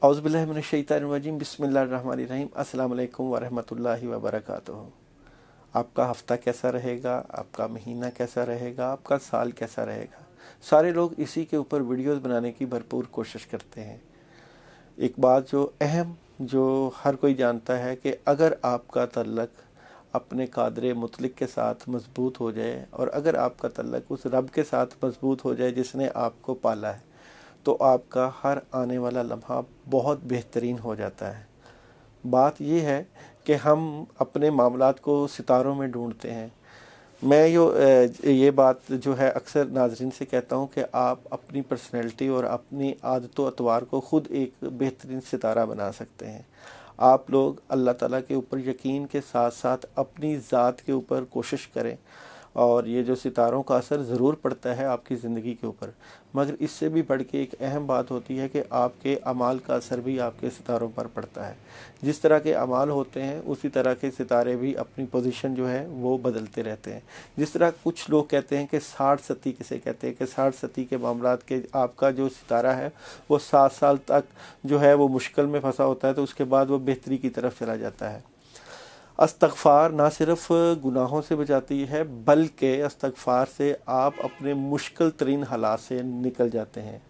औज़ुबिल्लाहि मिनश्शैतानिर्रजीम बिस्मिल्लाहिर्रहमानिर्रहीम अस्सलाम वालेकुम वरहमतुल्लाहि वबरकातुहू। आपका हफ़्ता कैसा रहेगा, आपका महीना कैसा रहेगा, आपका साल कैसा रहेगा। सारे लोग इसी के ऊपर वीडियोस बनाने की भरपूर कोशिश करते हैं। एक बात जो हर कोई जानता है कि अगर आपका तल्लक अपने कादर मुतलिक के साथ मजबूत हो जाए और अगर आपका तल्लक उस रब के साथ मजबूत हो जाए जिसने आपको पाला है, तो आपका हर आने वाला लम्हा बहुत बेहतरीन हो जाता है। बात यह है कि हम अपने मामलात को सितारों में ढूंढते हैं। मैं ये बात जो है अक्सर नाज़रीन से कहता हूँ कि आप अपनी पर्सनैलिटी और अपनी आदत व अतवार को ख़ुद एक बेहतरीन सितारा बना सकते हैं। आप लोग अल्लाह ताला के ऊपर यकीन के साथ साथ अपनी ज़ात के ऊपर कोशिश करें, और ये जो सितारों का असर ज़रूर पड़ता है आपकी ज़िंदगी के ऊपर, मगर इससे भी बढ़ के एक अहम बात होती है कि आपके अमाल का असर भी आपके सितारों पर पड़ता है। जिस तरह के अमाल होते हैं उसी तरह के सितारे भी अपनी पोजीशन जो है वो बदलते रहते हैं। जिस तरह कुछ लोग कहते हैं कि 60-70 किसे कहते हैं कि 60-70 के मामलात के आपका जो सितारा है वो 7 साल तक जो है वो मुश्किल में फंसा होता है, तो उसके बाद वो बेहतरी की तरफ चला जाता है। इस्तग़फ़ार ना सिर्फ गुनाहों से बचाती है बल्कि इस्तग़फ़ार से आप अपने मुश्किल तरीन हालात से निकल जाते हैं।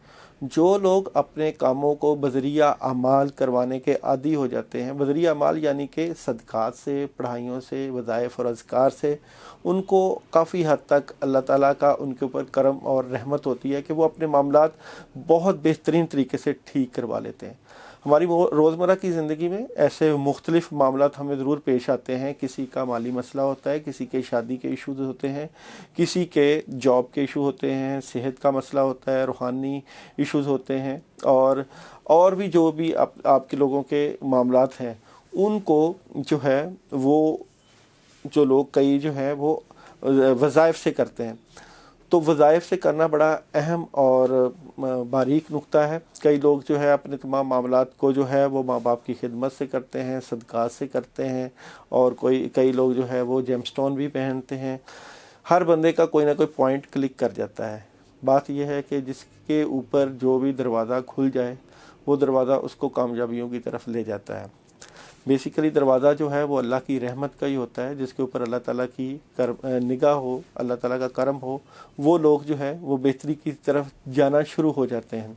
जो लोग अपने कामों को बज़रिया अमाल करवाने के आदी हो जाते हैं, बज़रिया अमाल यानी कि सदक़ात से, पढ़ाइयों से, वज़ाइफ़ और अज़कार से, उनको काफ़ी हद तक अल्लाह ताला का उनके ऊपर करम और रहमत होती है कि वो अपने मामलात बहुत बेहतरीन तरीके से ठीक करवा लेते हैं। हमारी रोज़मर्रा की ज़िंदगी में ऐसे मुख्तलिफ़ मामलात हमें ज़रूर पेश आते हैं। किसी का माली मसला होता है, किसी के शादी के इशूज़ होते हैं, किसी के जॉब के इशू होते हैं, सेहत का मसला होता है, रूहानी इशूज़ होते हैं, और भी जो भी आपके लोगों के मामलात हैं, उनको जो है वो जो लोग कई जो है वो वज़ाइफ़ से करते हैं। तो वज़ाइफ़ से करना बड़ा अहम और बारीक नुक्ता है। कई लोग जो है अपने तमाम मामलात को जो है वो माँ बाप की खिदमत से करते हैं, सदक़ात से करते हैं, और कई लोग जो है वो जेमस्टोन भी पहनते हैं। हर बंदे का कोई ना कोई पॉइंट क्लिक कर जाता है। बात यह है कि जिसके ऊपर जो भी दरवाज़ा खुल जाए वो दरवाज़ा उसको कामयाबियों की तरफ ले जाता है। बेसिकली दरवाज़ा जो है वो अल्लाह की रहमत का ही होता है। जिसके ऊपर अल्लाह ताला की निगाह हो, अल्लाह ताला का करम हो, वो लोग जो है वो बेहतरी की तरफ जाना शुरू हो जाते हैं।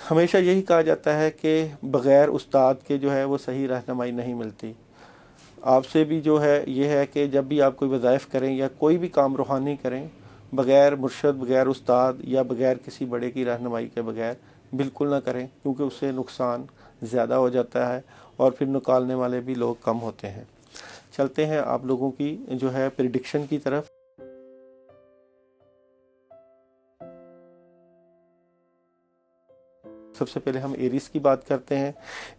हमेशा यही कहा जाता है कि बग़ैर उस्ताद के जो है वो सही रहनुमाई नहीं मिलती। आपसे भी जो है ये है कि जब भी आप कोई वज़ाइफ़ करें या कोई भी काम रूहानी करें, बग़ैर मुर्शद, बग़ैर उस्ताद या बग़ैर किसी बड़े की रहनुमाई के बग़ैर बिल्कुल ना करें, क्योंकि उससे नुकसान ज़्यादा हो जाता है और फिर निकालने वाले भी लोग कम होते हैं। चलते हैं आप लोगों की जो है प्रेडिक्शन की तरफ। सबसे पहले हम एरीज की बात करते हैं।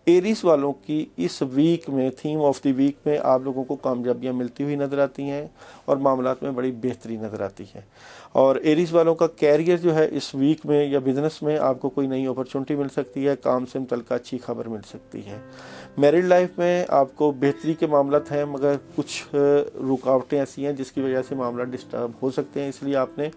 एरीज वालों की इस वीक में, थीम ऑफ द वीक में, आप लोगों को कामयाबियां मिलती हुई नज़र आती हैं और मामलात में बड़ी बेहतरी नज़र आती है। और एरीज वालों का कैरियर जो है इस वीक में या बिज़नेस में आपको कोई नई अपॉर्चुनिटी मिल सकती है, काम से मुतल्लिक़ अच्छी खबर मिल सकती है। मैरिड लाइफ में आपको बेहतरी के मामलात हैं, मगर कुछ रुकावटें ऐसी हैं जिसकी वजह से मामला डिस्टर्ब हो सकते हैं, इसलिए आपने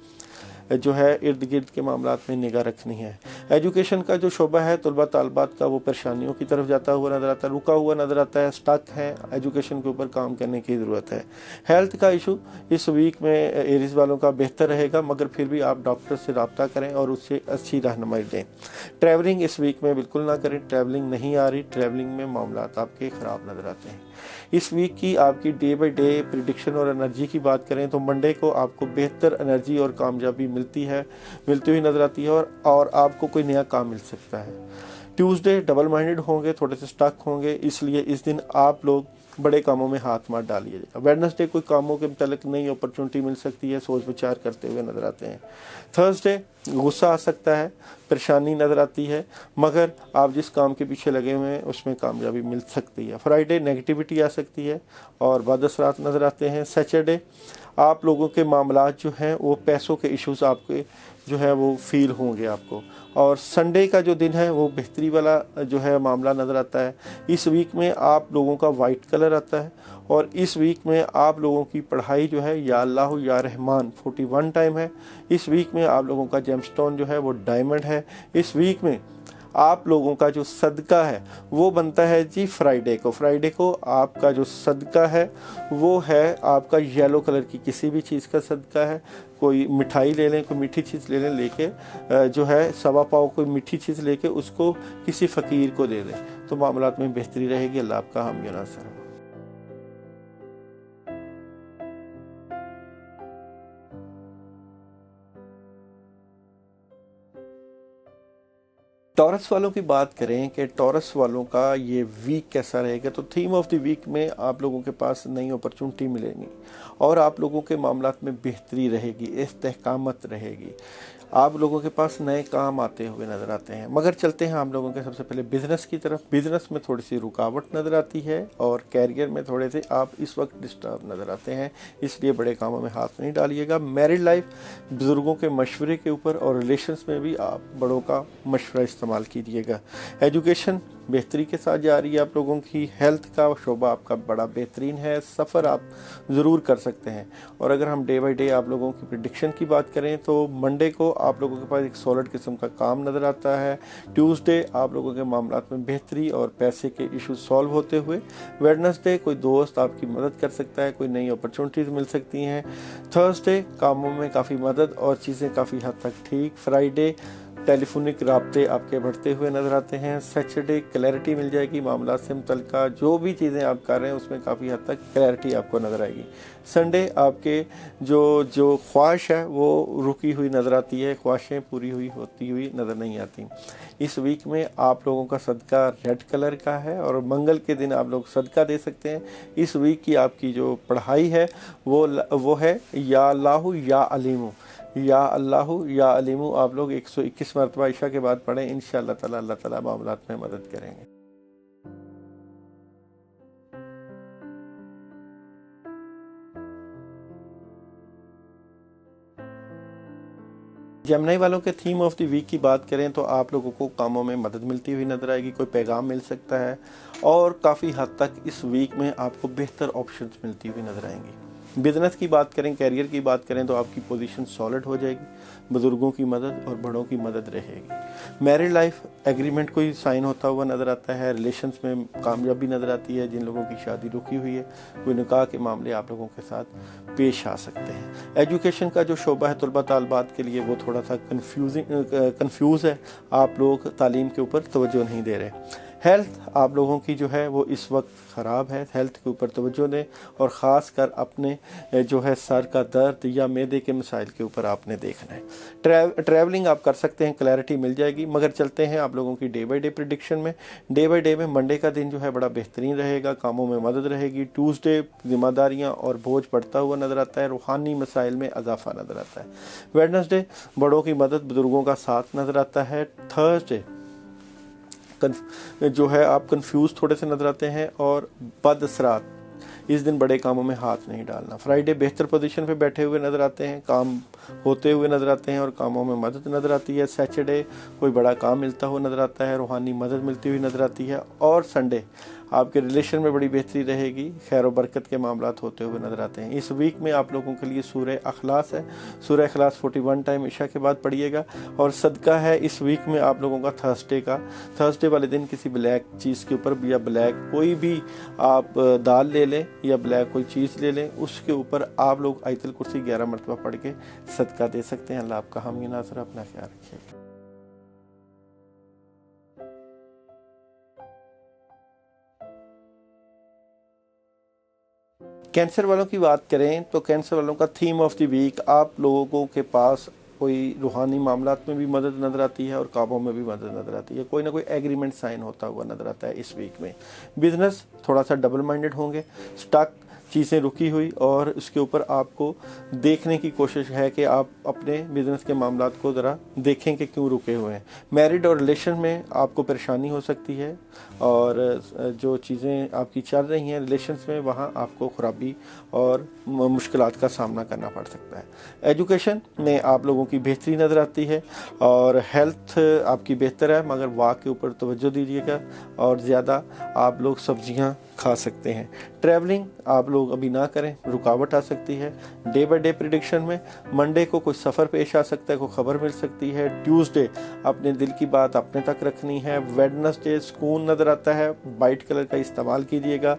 जो है इर्द गिर्द के मामलात में निगाह रखनी है। एजुकेशन का जो शोबा है, तलबा तालबात का, वो परेशानियों की तरफ जाता हुआ नज़र आता है, रुका हुआ नज़र आता है, स्टक है। एजुकेशन के ऊपर काम करने की ज़रूरत है। हेल्थ का इशू इस वीक में एरीज वालों का बेहतर रहेगा, मगर फिर भी आप डॉक्टर से रब्ता करें और उससे अच्छी रहनुमाई दें। ट्रैवलिंग इस वीक में बिल्कुल ना करें, ट्रैवलिंग नहीं आ रही, ट्रैवलिंग में मामलात आपके ख़राब नज़र आते हैं। इस वीक की आपकी डे बाई डे प्रेडिक्शन और एनर्जी की बात करें तो मंडे को आपको बेहतर एनर्जी और कामयाबी मिलती हुई नज़र आती है, और आपको कोई नया काम मिल सकता है। ट्यूसडे डबल माइंडेड होंगे, थोड़े से स्टक होंगे, इसलिए इस दिन आप लोग बड़े कामों में हाथ मत डालिएगा। वेडनेसडे कोई कामों के मुतालिक नई अपॉर्चुनिटी मिल सकती है, सोच विचार करते हुए नज़र आते हैं। थर्सडे गुस्सा आ सकता है, परेशानी नज़र आती है, मगर आप जिस काम के पीछे लगे हुए हैं उसमें कामयाबी मिल सकती है। फ्राइडे नेगेटिविटी आ सकती है और बदअसरात नज़र आते हैं। सैटरडे आप लोगों के मामलात जो हैं वो पैसों के इश्यूज आपके जो है वो फील होंगे आपको। और संडे का जो दिन है वो बेहतरी वाला जो है मामला नज़र आता है। इस वीक में आप लोगों का वाइट कलर आता है, और इस वीक में आप लोगों की पढ़ाई जो है या अल्लाह या रहमान 41 टाइम है। इस वीक में आप लोगों का जेमस्टोन जो है वो डायमंड है। इस वीक में आप लोगों का जो सदका है वो बनता है जी फ्राइडे को। फ्राइडे को आपका जो सदका है वो है आपका येलो कलर की किसी भी चीज़ का सदका है। कोई मिठाई ले लें, कोई मीठी चीज़ ले लें, लेके जो है सवा पाव कोई मीठी चीज़ लेके उसको किसी फ़कीर को दे दें तो मामलात में बेहतरी रहेगी। अल्लाह आपका हामी और नासिर हो। टॉरस वालों की बात करें कि टॉरस वालों का ये वीक कैसा रहेगा, तो थीम ऑफ द वीक में आप लोगों के पास नई अपॉर्चुनिटी मिलेंगी और आप लोगों के मामलात में बेहतरी रहेगी, इस्तेहकामत रहेगी। आप लोगों के पास नए काम आते हुए नज़र आते हैं। मगर चलते हैं आप लोगों के सबसे पहले बिज़नेस की तरफ। बिज़नेस में थोड़ी सी रुकावट नज़र आती है और कैरियर में थोड़े से आप इस वक्त डिस्टर्ब नज़र आते हैं, इसलिए बड़े कामों में हाथ नहीं डालिएगा। मैरिड लाइफ, बुज़ुर्गों के मशवरे के ऊपर और रिलेशंस में भी आप बड़ों का मशवरा इस्तेमाल कीजिएगा। एजुकेशन बेहतरी के साथ जा रही है आप लोगों की। हेल्थ का शोबा आपका बड़ा बेहतरीन है। सफ़र आप ज़रूर कर सकते हैं। और अगर हम डे बाई डे आप लोगों की प्रेडिक्शन की बात करें तो मंडे को आप लोगों के पास एक सॉलिड किस्म का काम नज़र आता है। ट्यूसडे आप लोगों के मामलात में बेहतरी और पैसे के इश्यूज सॉल्व होते हुए। वेडनेसडे कोई दोस्त आपकी मदद कर सकता है, कोई नई अपॉर्चुनिटीज़ मिल सकती हैं। थर्सडे कामों में काफ़ी मदद और चीज़ें काफ़ी हद तक ठीक। फ्राइडे टेलीफोनिक राब्ते आपके बढ़ते हुए नज़र आते हैं। सैटरडे क्लैरिटी मिल जाएगी मामला से मुतल्लिका, जो भी चीज़ें आप कर रहे हैं उसमें काफ़ी हद तक क्लैरिटी आपको नज़र आएगी। संडे आपके जो ख्वाहिश है वो रुकी हुई नज़र आती है, ख्वाहिशें पूरी होती हुई नज़र नहीं आती। इस वीक में आप लोगों का सदका रेड कलर का है और मंगल के दिन आप लोग सदका दे सकते हैं। इस वीक की आपकी जो पढ़ाई है वो है या अल्लाहु या अलीमु, या अल्लाहु या अलीमु। आप लोग 121 मरतबा इशा के बाद पढ़ें, इंशाअल्लाह ताला अल्लाह ताला मामलात में मदद करेंगे। जेमिनी वालों के थीम ऑफ द वीक की बात करें तो आप लोगों को कामों में मदद मिलती हुई नज़र आएगी, कोई पैगाम मिल सकता है और काफ़ी हद तक इस वीक में आपको बेहतर ऑप्शंस मिलती हुई नज़र आएंगी। बिज़नेस की बात करें, कैरियर की बात करें तो आपकी पोजीशन सॉलिड हो जाएगी, बुज़ुर्गों की मदद और बड़ों की मदद रहेगी। मैरिड लाइफ, एग्रीमेंट कोई साइन होता हुआ नज़र आता है। रिलेशंस में कामयाबी नज़र आती है। जिन लोगों की शादी रुकी हुई है, कोई निकाह के मामले आप लोगों के साथ पेश आ सकते हैं। एजुकेशन का जो शोबा है तलबा तालबात के लिए वो थोड़ा सा कन्फ्यूज़ है, आप लोग तालीम के ऊपर तवज्जो नहीं दे रहे। हेल्थ आप लोगों की जो है वो इस वक्त ख़राब है, हेल्थ के ऊपर तवज्जो दें और ख़ास कर अपने जो है सर का दर्द या मैदे के मसाइल के ऊपर आपने देखना है। ट्रैवलिंग आप कर सकते हैं, क्लैरिटी मिल जाएगी। मगर चलते हैं आप लोगों की डे बाई डे प्रेडिक्शन में। डे बाई डे में मंडे का दिन जो है बड़ा बेहतरीन रहेगा, कामों में मदद रहेगी। ट्यूसडे जिम्मेदारियाँ और बोझ बढ़ता हुआ नज़र आता है, रूहानी मसाइल में इजाफा नज़र आता है। वेडनेसडे बड़ों की मदद, बुजुर्गों का साथ नज़र आता है। थर्सडे जो है आप कंफ्यूज थोड़े से नज़र आते हैं और बदअसरात, इस दिन बड़े कामों में हाथ नहीं डालना। फ्राइडे बेहतर पोजीशन पे बैठे हुए नज़र आते हैं, काम होते हुए नज़र आते हैं और कामों में मदद नज़र आती है। सैटरडे कोई बड़ा काम मिलता हुआ नज़र आता है, रूहानी मदद मिलती हुई नज़र आती है। और संडे आपके रिलेशन में बड़ी बेहतरी रहेगी, खैर व बरकत के मामलात होते हुए नज़र आते हैं। इस वीक में आप लोगों के लिए सूरह अखलास है, सूरह अखलास 41 टाइम इशा के बाद पढ़िएगा। और सदका है इस वीक में आप लोगों का थर्सडे वाले दिन किसी ब्लैक चीज़ के ऊपर या ब्लैक कोई भी आप दाल ले लें या ब्लैक कोई चीज़ ले लें, उसके ऊपर आप लोग आयतुल कुर्सी 11 मरतबा पढ़ के सदका दे सकते हैं। अल्लाह आपका हामी नासर, अपना ख्याल रखिएगा। कैंसर वालों की बात करें तो कैंसर वालों का थीम ऑफ द वीक, आप लोगों के पास कोई रूहानी मामलात में भी मदद नज़र आती है और कामों में भी मदद नज़र आती है। कोई ना कोई एग्रीमेंट साइन होता हुआ नज़र आता है इस वीक में। बिज़नेस थोड़ा सा डबल माइंडेड होंगे, स्टक चीज़ें रुकी हुई और उसके ऊपर आपको देखने की कोशिश है कि आप अपने बिज़नेस के मामलात को ज़रा देखें कि क्यों रुके हुए हैं। मैरिड और रिलेशन में आपको परेशानी हो सकती है और जो चीज़ें आपकी चल रही हैं रिलेशंस में, वहाँ आपको ख़राबी और मुश्किलात का सामना करना पड़ सकता है। एजुकेशन में आप लोगों की बेहतरी नज़र आती है और हेल्थ आपकी बेहतर है, मगर वाक के ऊपर तवज्जो दीजिएगा और ज़्यादा आप लोग सब्जियाँ खा सकते हैं। ट्रैवलिंग आप लोग अभी ना करें, रुकावट आ सकती है। डे बाय डे प्रिडिक्शन में मंडे को कोई सफ़र पेश आ सकता है, कोई खबर मिल सकती है। ट्यूसडे अपने दिल की बात अपने तक रखनी है। वेडनेसडे सुकून नज़र आता है, वाइट कलर का इस्तेमाल कीजिएगा।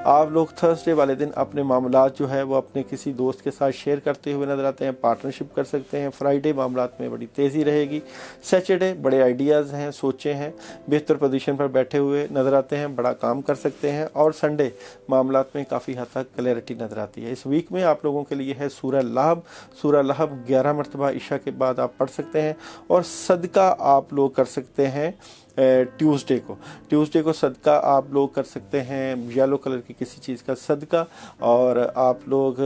आप लोग थर्सडे वाले दिन अपने मामलात जो है वो अपने किसी दोस्त के साथ शेयर करते हुए नज़र आते हैं, पार्टनरशिप कर सकते हैं। फ्राइडे मामलात में बड़ी तेज़ी रहेगी। सैटरडे बड़े आइडियाज़ हैं, सोचे हैं, बेहतर पोजीशन पर बैठे हुए नज़र आते हैं, बड़ा काम कर सकते हैं। और संडे मामलात में काफ़ी हद तक क्लैरिटी नज़र आती है। इस वीक में आप लोगों के लिए है सूरह लहब। सूरह लहब 11 मरतबा इशा के बाद आप पढ़ सकते हैं। और सदका आप लोग कर सकते हैं ट्यूसडे को सदका आप लोग कर सकते हैं येलो कलर की किसी चीज़ का सदका। और आप लोग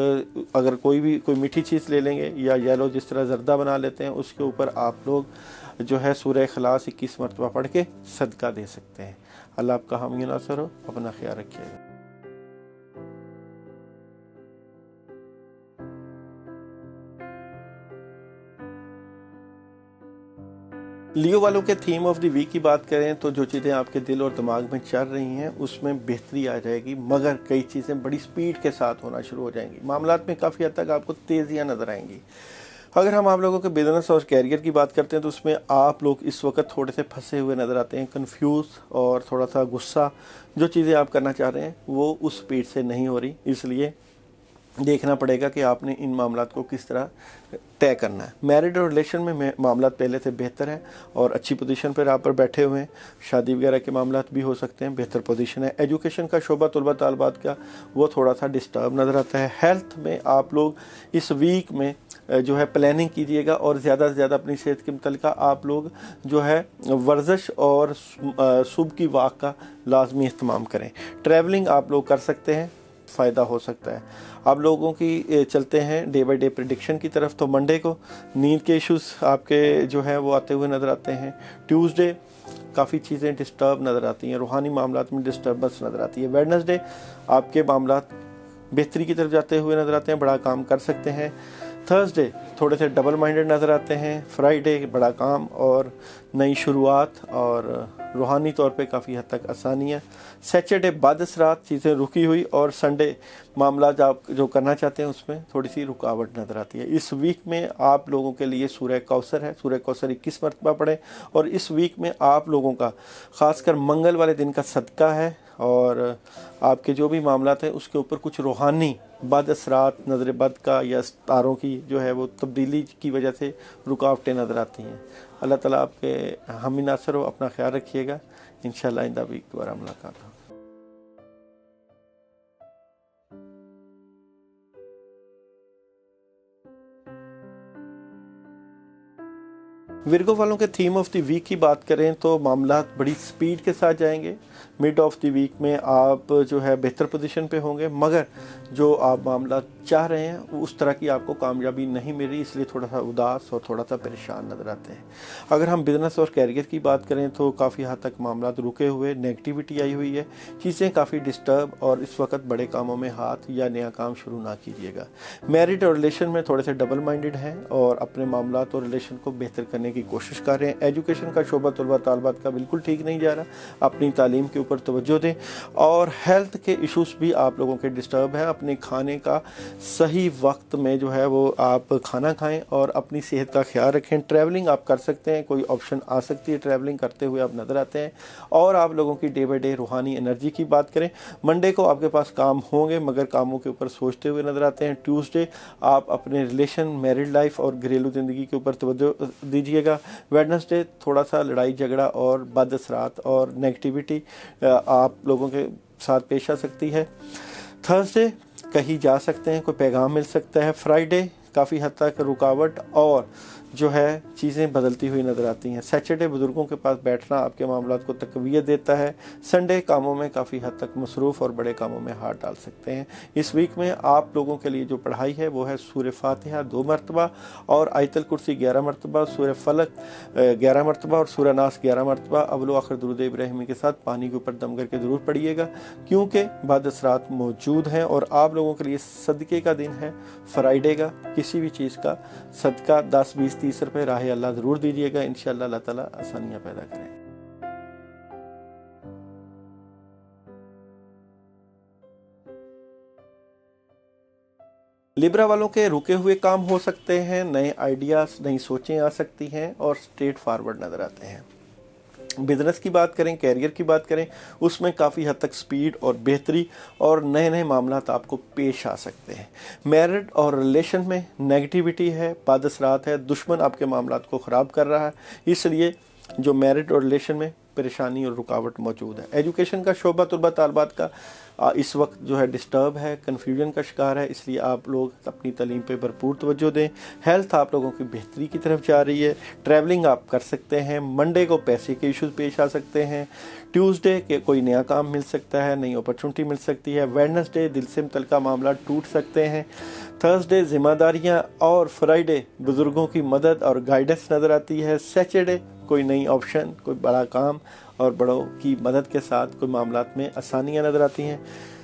अगर कोई मीठी चीज़ ले लेंगे या येलो जिस तरह जर्दा बना लेते हैं, उसके ऊपर आप लोग जो है सूरह इखलास 21 मरतबा पढ़ के सदका दे सकते हैं। अल्लाह आपका हामी नासर हो। अपना ख्याल रखिएगा। लियो वालों के थीम ऑफ द वीक की बात करें तो जो चीज़ें आपके दिल और दिमाग में चल रही हैं उसमें बेहतरी आ जाएगी, मगर कई चीज़ें बड़ी स्पीड के साथ होना शुरू हो जाएंगी। मामलात में काफ़ी हद तक आपको तेज़ियां नज़र आएंगी। अगर हम आप लोगों के बिजनेस और कैरियर की बात करते हैं तो उसमें आप लोग इस वक्त थोड़े से फंसे हुए नज़र आते हैं, कंफ्यूज और थोड़ा सा गुस्सा। जो चीज़ें आप करना चाह रहे हैं वो उस स्पीड से नहीं हो रही, इसलिए देखना पड़ेगा कि आपने इन मामलात को किस तरह तय करना है। मैरिड और रिलेशन में मामलात पहले से बेहतर है और अच्छी पोजीशन पर आप पर बैठे हुए हैं। शादी वगैरह के मामलात भी हो सकते हैं, बेहतर पोजीशन है। एजुकेशन का शोबा तलबा तालबात का वो थोड़ा सा डिस्टर्ब नज़र आता है। हेल्थ में आप लोग इस वीक में जो है प्लानिंग कीजिएगा और ज़्यादा से ज़्यादा अपनी सेहत के मुतल्लिक़ आप लोग जो है वर्जिश और सुबह की वाक का लाजमी इस्तेमाल करें। ट्रैवलिंग आप लोग कर सकते हैं, फ़ायदा हो सकता है। आप लोगों की चलते हैं डे बाय डे प्रिडिक्शन की तरफ। तो मंडे को नींद के इश्यूज आपके जो है वो आते हुए नज़र आते हैं। ट्यूसडे काफ़ी चीज़ें डिस्टर्ब नज़र आती हैं, रूहानी मामलात में डिस्टर्बेंस नज़र आती है। वेडनेसडे आपके मामलात बेहतरी की तरफ जाते हुए नज़र आते हैं, बड़ा काम कर सकते हैं। थर्सडे थोड़े से डबल माइंडेड नज़र आते हैं। फ्राइडे बड़ा काम और नई शुरुआत और रूहानी तौर पे काफ़ी हद तक आसानियाँ। सैटरडे बाद असरात चीज़ें रुकी हुई और संडे मामला आप जो करना चाहते हैं उसमें थोड़ी सी रुकावट नज़र आती है। इस वीक में आप लोगों के लिए सूरह कौसर है, सूरह कौसर 21 मरतबा पढ़ें। और इस वीक में आप लोगों का ख़ासकर मंगल वाले दिन का सदका है और आपके जो भी मामलात हैं उसके ऊपर कुछ रूहानी बद असरात नज़र बद का या तारों की जो है वो तब्दीली की वजह से रुकावटें नज़र आती हैं। अल्लाह ताला आपके हामी नासर हो। अपना ख्याल रखिएगा। इंशाअल्लाह आइंदा भी दोबारा मुलाकात हो। विर्गो वालों के थीम ऑफ द वीक की बात करें तो मामलात बड़ी स्पीड के साथ जाएंगे। मिड ऑफ द वीक में आप जो है बेहतर पोजीशन पे होंगे, मगर जो आप मामला चाह रहे हैं उस तरह की आपको कामयाबी नहीं मिल रही, इसलिए थोड़ा सा उदास और थोड़ा सा परेशान नज़र आते हैं। अगर हम बिज़नेस और कैरियर की बात करें तो काफ़ी हद तक मामला रुके हुए, नेगेटिविटी आई हुई है, चीज़ें काफ़ी डिस्टर्ब और इस वक्त बड़े कामों में हाथ या नया काम शुरू ना कीजिएगा। मैरिड और रिलेशन में थोड़े से डबल माइंडेड हैं और अपने मामला और रिलेशन को बेहतर करने की कोशिश कर रहे हैं। एजुकेशन का शोबा तलबा तालबात का बिल्कुल ठीक नहीं जा रहा, अपनी तालीम के ऊपर तवज्जो दें। और हेल्थ के इश्यूज भी आप लोगों के डिस्टर्ब हैं। अपने खाने का सही वक्त में जो है वो आप खाना खाएं और अपनी सेहत का ख्याल रखें। ट्रैवलिंग आप कर सकते हैं, कोई ऑप्शन आ सकती है, ट्रैवलिंग करते हुए आप नज़र आते हैं। और आप लोगों की डे बाई डे रूहानी एनर्जी की बात करें, मंडे को आपके पास काम होंगे मगर कामों के ऊपर सोचते हुए नज़र आते हैं। ट्यूसडे आप अपने रिलेशन, मैरिड लाइफ और घरेलू ज़िंदगी के ऊपर तवज्जो दीजिएगा। वेडनेसडे थोड़ा सा लड़ाई झगड़ा और बद असरात और नेगेटिविटी आप लोगों के साथ पेश आ सकती है। थर्सडे कहीं जा सकते हैं, कोई पैगाम मिल सकता है। फ्राइडे काफ़ी हद तक रुकावट और जो है चीज़ें बदलती हुई नज़र आती हैं। सैटरडे बुज़ुर्गों के पास बैठना आपके मामलात को तक़वियत देता है। संडे कामों में काफ़ी हद तक मसरूफ़ और बड़े कामों में हाथ डाल सकते हैं। इस वीक में आप लोगों के लिए जो पढ़ाई है वो है सूरह फातिहा 2 मरतबा और आयतल कुर्सी 11 मरतबा, सूरह फलक 11 मरतबा और सूरह नास 11 मरतबा अव्वल आखिर दुरूद इब्राहिमी के साथ पानी के ऊपर दम करके ज़रूर पढ़िएगा, क्योंकि बाद असरात मौजूद हैं। और आप लोगों के लिए सदक़े का दिन है, फ्राइडे का किसी भी चीज़ का सदका 10, 20, 30 रुपये राह अल्लाह ज़रूर दीजिएगा। इंशाअल्लाह अल्लाह ताला आसानियाँ पैदा करें। लिब्रा वालों के रुके हुए काम हो सकते हैं, नए आइडियाज़, नई सोचें आ सकती हैं और स्ट्रेट फॉरवर्ड नज़र आते हैं। बिज़नेस की बात करें, कैरियर की बात करें, उसमें काफ़ी हद तक स्पीड और बेहतरी और नए नए मामलात आपको पेश आ सकते हैं। मैरिड और रिलेशन में नेगेटिविटी है, बादसरात है, दुश्मन आपके मामलात को ख़राब कर रहा है, इसलिए जो मैरिड और रिलेशन में परेशानी और रुकावट मौजूद है। एजुकेशन का शोबा तलबा तालबात का इस वक्त जो है डिस्टर्ब है, कन्फ्यूजन का शिकार है, इसलिए आप लोग अपनी तालीम पे भरपूर तवज्जो दें। हेल्थ आप लोगों की बेहतरी की तरफ जा रही है। ट्रैवलिंग आप कर सकते हैं। मंडे को पैसे के इश्यूज पेश आ सकते हैं। ट्यूसडे के कोई नया काम मिल सकता है, नई अपॉर्चुनिटी मिल सकती है। वेडनेसडे दिल से मुतल्लिका मामला टूट सकते हैं। थर्सडे जिम्मेदारियाँ और फ्राइडे बुज़ुर्गों की मदद और गाइडेंस नज़र आती है। सैटरडे कोई नई ऑप्शन, कोई बड़ा काम और बड़ों की मदद के साथ कोई मामलात में आसानियाँ नज़र आती हैं।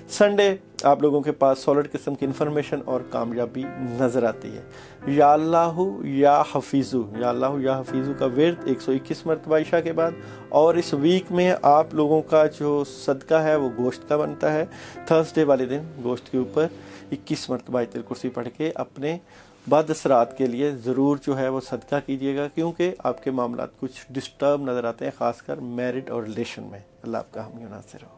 संडे आप लोगों के पास सॉलिड किस्म की इन्फॉर्मेशन और कामयाबी नज़र आती है। या अल्लाहु या हफीज़ु, या अल्लाहु या हफीज़ु का विर्द 121 मरतबा इशा के बाद। और इस वीक में आप लोगों का जो सदका है वो गोश्त का बनता है। थर्सडे वाले दिन गोश्त के ऊपर 21 मरतबा आयतुल कुर्सी पढ़ के अपने बाद असरात के लिए ज़रूर जो है वो सदका कीजिएगा, क्योंकि आपके मामलात कुछ डिस्टर्ब नज़र आते हैं, ख़ासकर मैरिड और रिलेशन में। अल्लाह आपका हामी और नासिर हो।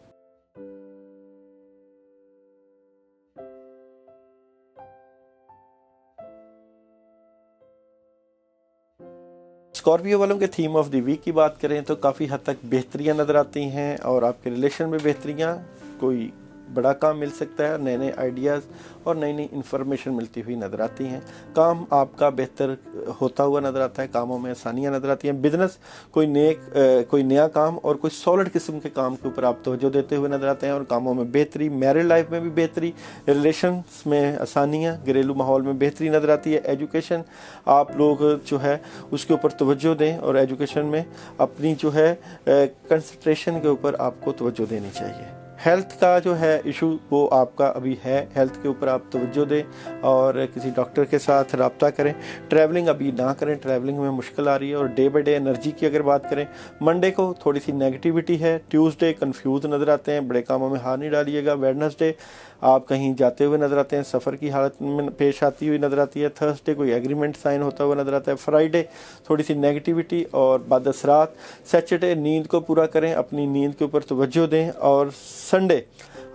स्कॉर्पियो वालों के थीम ऑफ द वीक की बात करें तो काफ़ी हद तक बेहतरियाँ नज़र आती हैं और आपके रिलेशन में बेहतरियाँ, कोई बड़ा काम मिल सकता है, नए नए आइडियाज़ और नई नई इन्फॉर्मेशन मिलती हुई नज़र आती हैं। काम आपका बेहतर होता हुआ नज़र आता है, कामों में आसानियाँ नज़र आती हैं। बिजनेस कोई नया काम और कोई सॉलिड किस्म के काम के ऊपर आप तवज्जो देते हुए नज़र आते हैं और कामों में बेहतरी, मैरिड लाइफ में भी बेहतरी, रिलेशंस में आसानियाँ, घरेलू माहौल में बेहतरी नज़र आती है। एजुकेशन आप लोग जो है उसके ऊपर तवज्जो दें और एजुकेशन में अपनी जो है कंसंट्रेशन के ऊपर आपको तवज्जो देनी चाहिए। हेल्थ का जो है इशू वो आपका अभी है, हेल्थ के ऊपर आप तवज्जो दें और किसी डॉक्टर के साथ रब्ता करें। ट्रैवलिंग अभी ना करें, ट्रैवलिंग में मुश्किल आ रही है। और डे बाई डे एनर्जी की अगर बात करें, मंडे को थोड़ी सी नेगेटिविटी है, ट्यूसडे कंफ्यूज नज़र आते हैं, बड़े कामों में हाथ नहीं डालिएगा। वेडनेसडे आप कहीं जाते हुए नज़र आते हैं, सफ़र की हालत में पेश आती हुई नज़र आती है। थर्सडे कोई एग्रीमेंट साइन होता हुआ नज़र आता है। फ्राइडे थोड़ी सी नेगेटिविटी और बादसरात। सैटरडे नींद को पूरा करें, अपनी नींद के ऊपर तवज्जो दें। और संडे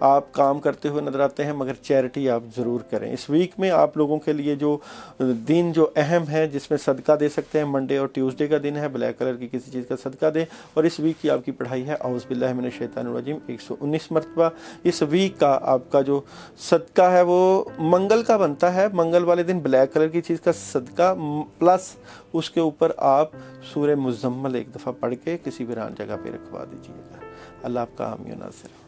आप काम करते हुए नज़र आते हैं, मगर चैरिटी आप ज़रूर करें। इस वीक में आप लोगों के लिए जो दिन जो अहम है जिसमें सदका दे सकते हैं, मंडे और ट्यूसडे का दिन है, ब्लैक कलर की किसी चीज़ का सदका दें। और इस वीक की आपकी पढ़ाई है औज़ु बिल्लाहि मिनश शैतानिर रजीम 119 मरतबा। इस वीक का आपका जो सदका है वो मंगल का बनता है। मंगल वाले दिन ब्लैक कलर की चीज़ का सदका प्लस उसके ऊपर आप सूरह मुज़म्मल एक दफ़ा पढ़ के किसी वीरान जगह पे रखवा दीजिएगा। अल्लाह आपका हामी और नासिर हो।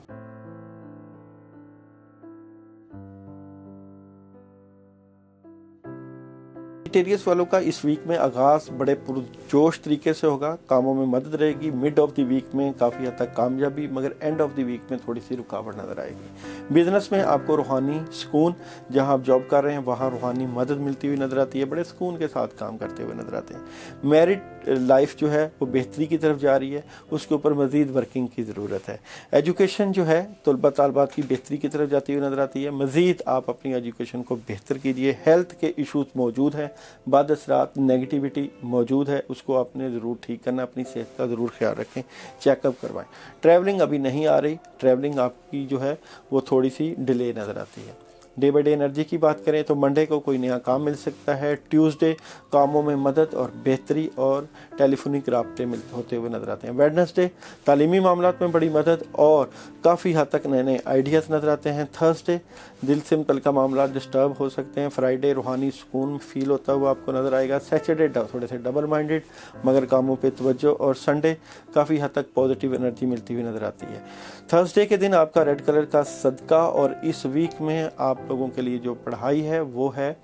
सेजिटेरियस वालों का इस वीक में आगाज़ बड़े पुरजोश तरीके से होगा, कामों में मदद रहेगी। मिड ऑफ द वीक में काफ़ी हद तक कामयाबी, मगर एंड ऑफ द वीक में थोड़ी सी रुकावट नज़र आएगी। बिजनेस में आपको रूहानी सुकून, जहां आप जॉब कर रहे हैं वहां रूहानी मदद मिलती हुई नज़र आती है, बड़े सुकून के साथ काम करते हुए नज़र आते हैं। मैरिड लाइफ जो है वो बेहतरी की तरफ जा रही है, उसके ऊपर मज़ीद वर्किंग की ज़रूरत है। एजुकेशन जो है तलबा तालबात की बेहतरी की तरफ जाती हुई नज़र आती है, मज़ीद आप अपनी एजुकेशन को बेहतर कीजिए। हेल्थ के इशूज़ मौजूद हैं, बाद असरात नेगेटिविटी मौजूद है, उसको आपने ज़रूर ठीक करना, अपनी सेहत का ज़रूर ख्याल रखें, चेकअप करवाएं। ट्रैवलिंग अभी नहीं आ रही, ट्रैवलिंग आपकी जो है वो थोड़ी सी डिले नज़र आती है। डे बाई डे एनर्जी की बात करें तो मंडे को कोई नया काम मिल सकता है। ट्यूसडे कामों में मदद और बेहतरी और टेलीफोनिक राब्ते होते हुए नज़र आते हैं। वेडनेसडे तालीमी मामलात में बड़ी मदद और काफ़ी हद तक नए नए आइडियाज़ नज़र आते हैं। थर्सडे दिल से मुतल्लिका मामला डिस्टर्ब हो सकते हैं। फ्राइडे रूहानी सुकून फील होता हुआ आपको नज़र आएगा। सैटरडे थोड़े से डबल माइंडेड मगर कामों पे तवज्जो, और संडे काफ़ी हद तक पॉजिटिव एनर्जी मिलती हुई नज़र आती है। थर्सडे के दिन आपका रेड कलर का सदका, और इस वीक में आप लोगों के लिए जो पढ़ाई है वो है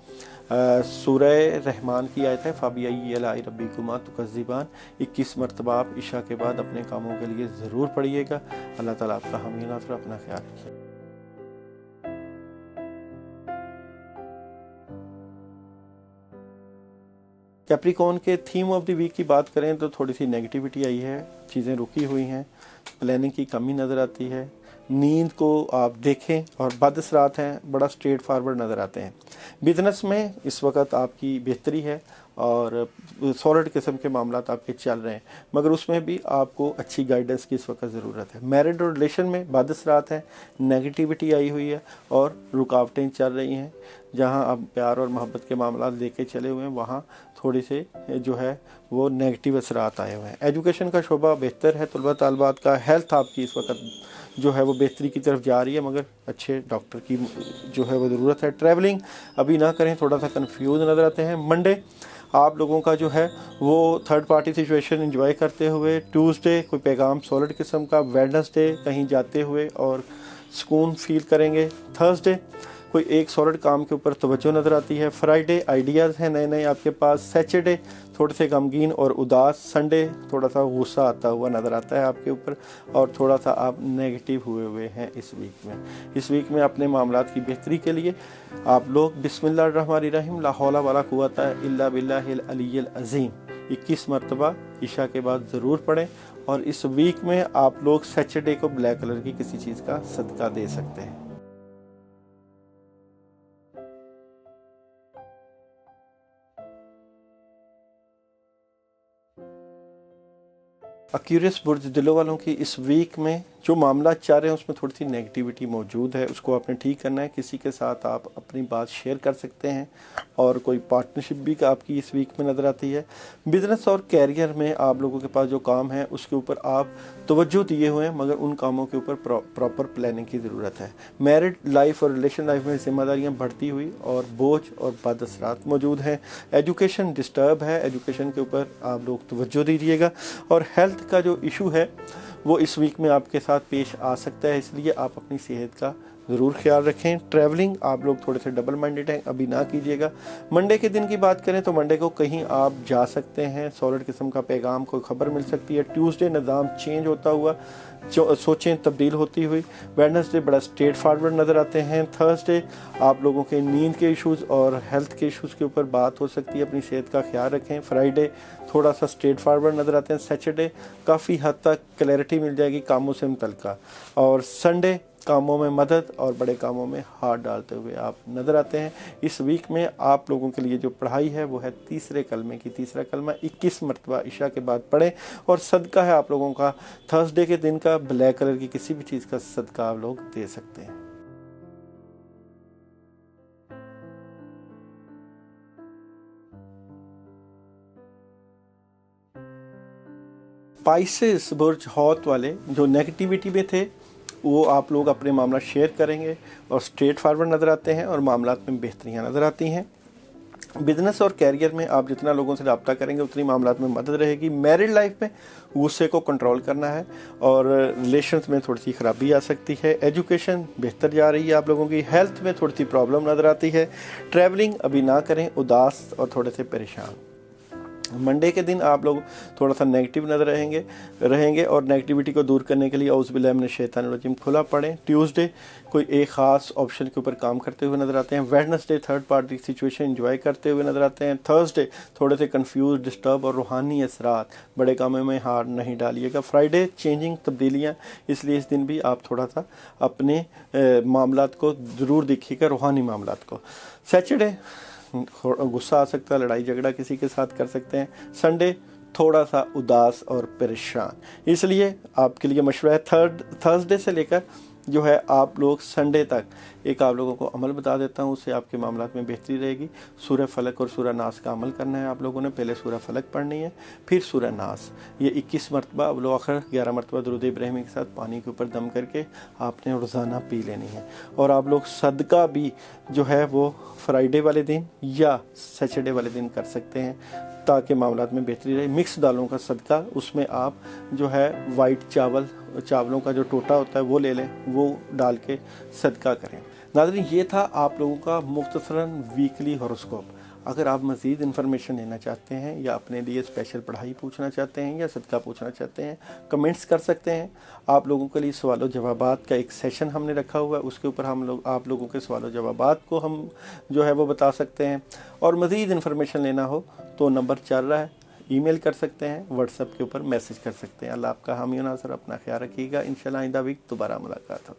सूरह रहमान की आयत है, फ़ाबिअय्यि आलाइ रब्बिकुमा तुकज़्ज़िबान। 21 मरतबा आप इशा के बाद अपने कामों के लिए ज़रूर पढ़िएगा। अल्लाह ताला आपका हामी नासिर, अपना ख्याल रखिए। कैप्रिकॉर्न के थीम ऑफ द वीक की बात करें तो थोड़ी सी नेगेटिविटी आई है, चीज़ें रुकी हुई हैं, प्लानिंग की कमी नज़र आती है, नींद को आप देखें और बदअसरात हैं, बड़ा स्ट्रेट फॉरवर्ड नज़र आते हैं। बिजनेस में इस वक्त आपकी बेहतरी है और सॉलिड किस्म के मामलात आपके चल रहे हैं, मगर उसमें भी आपको अच्छी गाइडेंस की इस वक्त ज़रूरत है। मैरिड और रिलेशन में बदअसरात हैं, नेगेटिविटी आई हुई है और रुकावटें चल रही हैं। जहां आप प्यार और मोहब्बत के मामला लेके चले हुए हैं, वहां थोड़ी से जो है वो नेगेटिव असरात आए हुए हैं। एजुकेशन का शोबा बेहतर है, तलबा तालबात का हेल्थ आपकी इस वक्त जो है वो बेहतरी की तरफ जा रही है, मगर अच्छे डॉक्टर की जो है वो ज़रूरत है। ट्रैवलिंग अभी ना करें, थोड़ा सा कन्फ्यूज नज़र आते हैं। मंडे आप लोगों का जो है वो थर्ड पार्टी सिचुएशन एंजॉय करते हुए, ट्यूसडे कोई पैगाम सॉलिड किस्म का, वेडनेसडे कहीं जाते हुए और सुकून फील करेंगे, थर्सडे कोई एक सॉलिड काम के ऊपर तवज्जो नज़र आती है, फ्राइडे आइडियाज़ हैं नए नए आपके पास, सैटरडे थोड़े से गमगीन और उदास, संडे थोड़ा सा गुस्सा आता हुआ नज़र आता है आपके ऊपर और थोड़ा सा आप नेगेटिव हुए हैं इस वीक में। इस वीक में अपने मामलात की बेहतरी के लिए आप लोग बिस्मिल्लाहिर्रहमानिर्रहीम ला हौला वला कुव्वता इल्ला बिल्लाहिल अलिय्यिल अज़ीम 21 मरतबा ईशा के बाद ज़रूर पढ़ें। और इस वीक में आप लोग सैटरडे को ब्लैक कलर की किसी चीज़ का सदका दे सकते हैं। एक्वेरियस बुर्ज दिलों वालों की इस वीक में जो मामला चाह रहे हैं उसमें थोड़ी सी नेगेटिविटी मौजूद है, उसको आपने ठीक करना है। किसी के साथ आप अपनी बात शेयर कर सकते हैं और कोई पार्टनरशिप भी आपकी इस वीक में नज़र आती है। बिज़नेस और कैरियर में आप लोगों के पास जो काम है उसके ऊपर आप तवज्जो दिए हुए हैं, मगर उन कामों के ऊपर प्रॉपर प्लानिंग की ज़रूरत है। मैरिड लाइफ और रिलेशन लाइफ में जिम्मेदारियाँ बढ़ती हुई और बोझ और बदअसरात मौजूद हैं। एजुकेशन डिस्टर्ब है, एजुकेशन के ऊपर आप लोग तवज्जो दीजिएगा। और हेल्थ का जो इशू है वो इस वीक में आपके साथ पेश आ सकता है, इसलिए आप अपनी सेहत का ज़रूर ख्याल रखें। ट्रैवलिंग आप लोग थोड़े से डबल माइंडेड हैं, अभी ना कीजिएगा। मंडे के दिन की बात करें तो मंडे को कहीं आप जा सकते हैं, सॉलिड किस्म का पैगाम कोई ख़बर मिल सकती है। ट्यूसडे निज़ाम चेंज होता हुआ, सोचें तब्दील होती हुई। वेडनेसडे बड़ा स्ट्रेट फॉरवर्ड नज़र आते हैं। थर्सडे आप लोगों के नींद के इश्यूज़ और हेल्थ के इश्यूज़ के ऊपर बात हो सकती है, अपनी सेहत का ख्याल रखें। फ्राइडे थोड़ा सा स्ट्रेट फॉरवर्ड नज़र आते हैं। सैटरडे काफ़ी हद तक क्लैरिटी मिल जाएगी कामों से मुतल्लिका। और संडे कामों में मदद और बड़े कामों में हाथ डालते हुए आप नज़र आते हैं। इस वीक में आप लोगों के लिए जो पढ़ाई है वो है तीसरे कलमे की, तीसरा कलमा 21 मरतबा इशा के बाद पढ़ें। और सदका है आप लोगों का थर्सडे के दिन का ब्लैक कलर की किसी भी चीज़ का सदका आप लोग दे सकते हैं। पाइसेस बुर्ज हौत वाले जो नेगेटिविटी में थे वो आप लोग अपने मामला शेयर करेंगे और स्ट्रेट फॉरवर्ड नज़र आते हैं और मामलात में बेहतरियाँ नज़र आती हैं। बिज़नेस और कैरियर में आप जितना लोगों से रब्ता करेंगे उतनी मामलात में मदद रहेगी। मैरिड लाइफ में गुस्से को कंट्रोल करना है और रिलेशंस में थोड़ी सी ख़राबी आ सकती है। एजुकेशन बेहतर जा रही है आप लोगों की। हेल्थ में थोड़ी सी प्रॉब्लम नज़र आती है। ट्रैवलिंग अभी ना करें, उदास और थोड़े से परेशान। मंडे के दिन आप लोग थोड़ा सा नेगेटिव नज़र रहेंगे और नेगेटिविटी को दूर करने के लिए औज़ु बिल्लाहि मिनश शैतानिर रजीम खुला पढ़ें। ट्यूसडे कोई एक ख़ास ऑप्शन के ऊपर काम करते हुए नज़र आते हैं। Wednesday third party situation enjoy करते हुए नज़र आते हैं। थर्सडे थोड़े से कंफ्यूज, डिस्टर्ब और रूहानी असरात, बड़े कामों में हाथ नहीं डालिएगा। फ्राइडे चेंजिंग, तब्दीलियाँ, इसलिए इस दिन भी आप थोड़ा सा अपने मामलात को ज़रूर देखिएगा, रूहानी मामलात को। सैटरडे गुस्सा आ सकता है, लड़ाई झगड़ा किसी के साथ कर सकते हैं। संडे थोड़ा सा उदास और परेशान, इसलिए आपके लिए मशवरा है थर्सडे से लेकर जो है आप लोग संडे तक एक आप लोगों को अमल बता देता हूँ, उससे आपके मामलात में बेहतरी रहेगी। सूरह फलक और सूरह नास का अमल करना है आप लोगों ने। पहले सूरह फलक पढ़नी है, फिर सूरह नास। ये 21 मरतबा अव्वल व आखिर 11 मरतबा दुरूद इब्राहिमी के साथ पानी के ऊपर दम करके आपने रोज़ाना पी लेनी है। और आप लोग सदका भी जो है वो फ्राइडे वाले दिन या सैटरडे वाले दिन कर सकते हैं ताकि मामलात में बेहतरी रहे। मिक्स दालों का सदका, उसमें आप जो है वाइट चावलों का जो टोटा होता है वो ले लें, वो डाल के सदका करें। नाज़रीन, ये था आप लोगों का मुख्तसरन वीकली हॉरोस्कोप। अगर आप मज़ीद इन्फॉर्मेशन लेना चाहते हैं या अपने लिए स्पेशल पढ़ाई पूछना चाहते हैं या सदका पूछना चाहते हैं, कमेंट्स कर सकते हैं। आप लोगों के लिए सवाल जवाबात का एक सेशन हमने रखा हुआ है, उसके ऊपर हम लोग आप लोगों के सवाल जवाबात को हम जो है वो बता सकते हैं। और मज़ीद इन्फॉर्मेशन लेना हो तो नंबर चल रहा है, ای میل کر سکتے ہیں، واٹس ایپ کے اوپر میسج کر سکتے ہیں۔ اللہ آپ کا حامی و ناصر، اپنا خیال رکھیے گا، انشاءاللہ آئندہ ویک دوبارہ ملاقات ہو۔